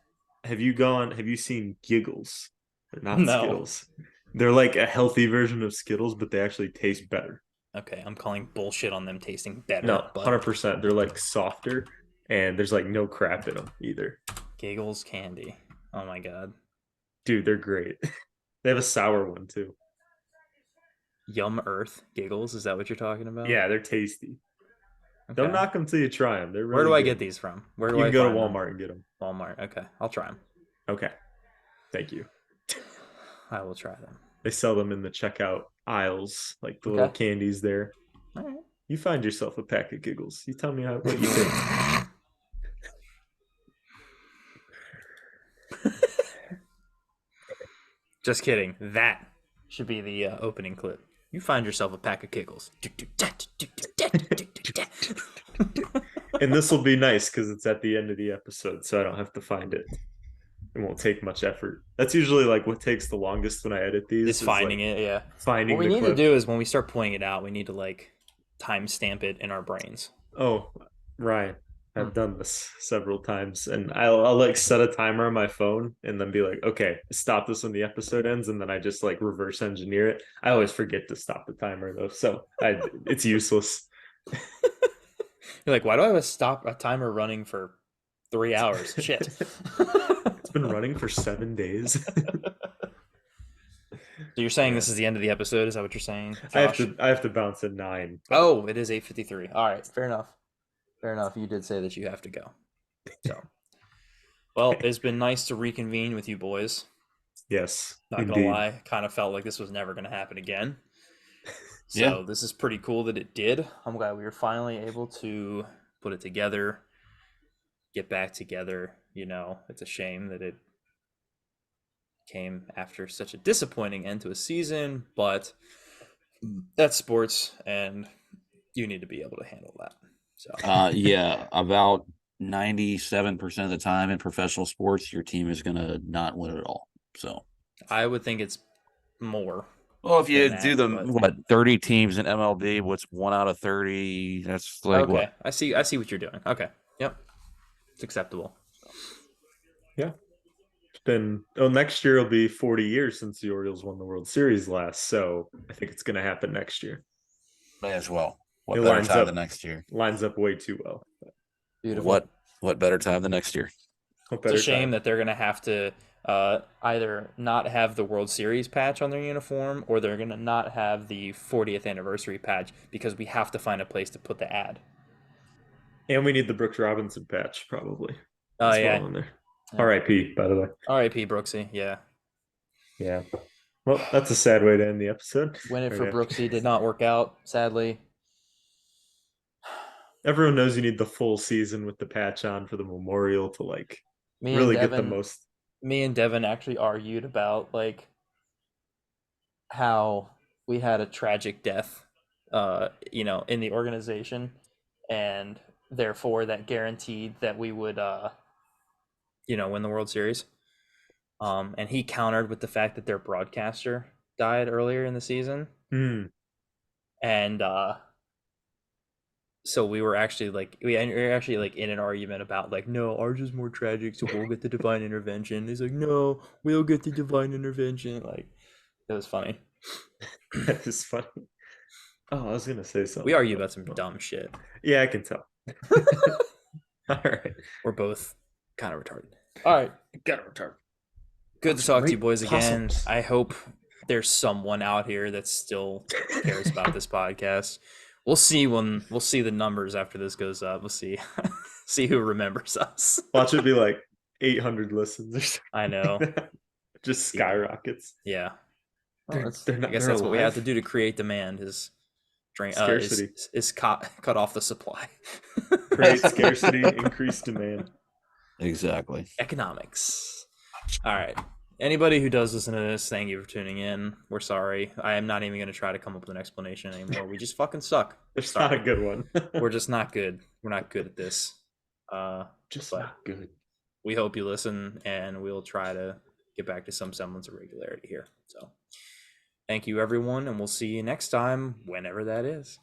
Speaker 3: Have you seen Giggles? They're not
Speaker 1: No.
Speaker 3: Skittles. They're like a healthy version of Skittles, but they actually taste better.
Speaker 1: Okay. I'm calling bullshit on them tasting better.
Speaker 3: No,
Speaker 1: but
Speaker 3: 100%. They're like softer, and there's like no crap in them either.
Speaker 1: Giggles candy. Oh my god.
Speaker 3: Dude, they're great. They have a sour one too.
Speaker 1: Yum Earth giggles. Is that what you're talking about?
Speaker 3: Yeah, they're tasty.
Speaker 1: Okay.
Speaker 3: Don't knock them till you try them. They're
Speaker 1: Where
Speaker 3: really
Speaker 1: do I
Speaker 3: good.
Speaker 1: get these from? Where do
Speaker 3: You
Speaker 1: I
Speaker 3: can go to
Speaker 1: find them?
Speaker 3: Walmart and get them.
Speaker 1: Walmart. Okay, I'll try them.
Speaker 3: Okay. Thank you.
Speaker 1: I will try them.
Speaker 3: They sell them in the checkout aisles, like the
Speaker 1: Okay.
Speaker 3: little candies there.
Speaker 1: All right.
Speaker 3: You find yourself a pack of giggles. You tell me what you think.
Speaker 1: Just kidding. That should be the opening clip. You find yourself a pack of giggles.
Speaker 3: And this will be nice because it's at the end of the episode, so I don't have to find it. It won't take much effort. That's usually like what takes the longest when I edit these.
Speaker 1: Is finding
Speaker 3: like
Speaker 1: it, yeah.
Speaker 3: Finding
Speaker 1: What we
Speaker 3: the
Speaker 1: need
Speaker 3: clip.
Speaker 1: to do is when we start pulling it out, we need to like timestamp it in our brains.
Speaker 3: Oh, Ryan, I've done this several times, and I'll like set a timer on my phone and then be like, okay, stop this when the episode ends, and then I just like reverse engineer it. I always forget to stop the timer though, so it's useless.
Speaker 1: You're like, why do I have a timer running for 3 hours? Shit.
Speaker 3: It's been running for 7 days.
Speaker 1: So you're saying this is the end of the episode? Is that what you're saying,
Speaker 3: I have
Speaker 1: Josh?
Speaker 3: to bounce at 9.
Speaker 1: Oh, it is 8:53. All right, fair enough. Fair enough. You did say that you have to go. So, well, it's been nice to reconvene with you boys.
Speaker 3: Yes,
Speaker 1: Not
Speaker 3: indeed.
Speaker 1: gonna lie, kind of felt like this was never gonna happen again. So this is pretty cool that it did. I'm glad we were finally able to put it together, get back together. You know, it's a shame that it came after such a disappointing end to a season, but that's sports, and you need to be able to handle that. So
Speaker 2: Yeah, about 97% of the time in professional sports, your team is gonna not win at all. So
Speaker 1: I would think it's more.
Speaker 2: well, if you
Speaker 1: than
Speaker 2: do
Speaker 1: that,
Speaker 2: the
Speaker 1: but-
Speaker 2: 30 teams in MLB, what's 1 out of 30? That's like
Speaker 1: Okay,
Speaker 2: what?
Speaker 1: I see what you're doing. Okay, yep, it's acceptable.
Speaker 3: Yeah. It's been next year will be 40 years since the Orioles won the World Series last, so I think it's gonna happen next year.
Speaker 2: May as well. What
Speaker 3: It
Speaker 2: better
Speaker 3: lines
Speaker 2: time
Speaker 3: up.
Speaker 2: than next year?
Speaker 3: Lines up way too well.
Speaker 1: Beautiful.
Speaker 2: What better time than next year?
Speaker 1: It's a shame that they're gonna have to either not have the World Series patch on their uniform, or they're gonna not have the 40th anniversary patch because we have to find a place to put the ad.
Speaker 3: And we need the Brooks Robinson patch, probably.
Speaker 1: Oh
Speaker 3: as
Speaker 1: yeah.
Speaker 3: well in there.
Speaker 1: Yeah.
Speaker 3: R.I.P. By the way.
Speaker 1: R.I.P. Brooksy. Yeah.
Speaker 3: Yeah. Well, that's a sad way to end the episode.
Speaker 1: Win it
Speaker 3: Right
Speaker 1: for
Speaker 3: after.
Speaker 1: Brooksy did not work out, sadly.
Speaker 3: Everyone knows you need the full season with the patch on for the memorial to like
Speaker 1: Me
Speaker 3: really
Speaker 1: and
Speaker 3: get the
Speaker 1: Devin,
Speaker 3: most.
Speaker 1: me and Devin actually argued about like how we had a tragic death, you know, in the organization, and therefore that guaranteed that we would, you know, win the World Series. And he countered with the fact that their broadcaster died earlier in the season, and so we were actually like we were actually like in an argument about like, no, ours is more tragic, so we'll get the divine intervention. He's like, no, we'll get the divine intervention. Like, it was funny.
Speaker 3: That is funny. Oh, I was gonna say something.
Speaker 1: We argue about some dumb shit.
Speaker 3: Yeah, I can tell. All right.
Speaker 1: We're both kind of retarded. All right,
Speaker 3: Got a retard.
Speaker 1: good to talk to you
Speaker 3: Great
Speaker 1: boys again.
Speaker 3: possums.
Speaker 1: I hope there's someone out here that still cares about this podcast. We'll see the numbers after this goes up. We'll see who remembers us.
Speaker 3: Watch it be like 800 listens or something.
Speaker 1: I know.
Speaker 3: Just skyrockets.
Speaker 1: Yeah.
Speaker 3: They're-
Speaker 1: Well,
Speaker 3: they're not-
Speaker 1: I guess
Speaker 3: they're
Speaker 1: that's what we have to
Speaker 3: alive.
Speaker 1: do to create demand is
Speaker 3: Scarcity.
Speaker 1: is cut off the supply.
Speaker 3: Create scarcity, increase demand.
Speaker 2: Exactly.
Speaker 1: Economics. All right. Anybody who does listen to this, thank you for tuning in. We're sorry. I am not even going to try to come up with an explanation anymore. We just fucking suck.
Speaker 3: There's not a good one.
Speaker 1: We're just not good. We're not good at this.
Speaker 3: just
Speaker 1: but-
Speaker 3: not good.
Speaker 1: We hope you listen, and we'll try to get back to some semblance of regularity here. So thank you, everyone, and we'll see you next time, whenever that is.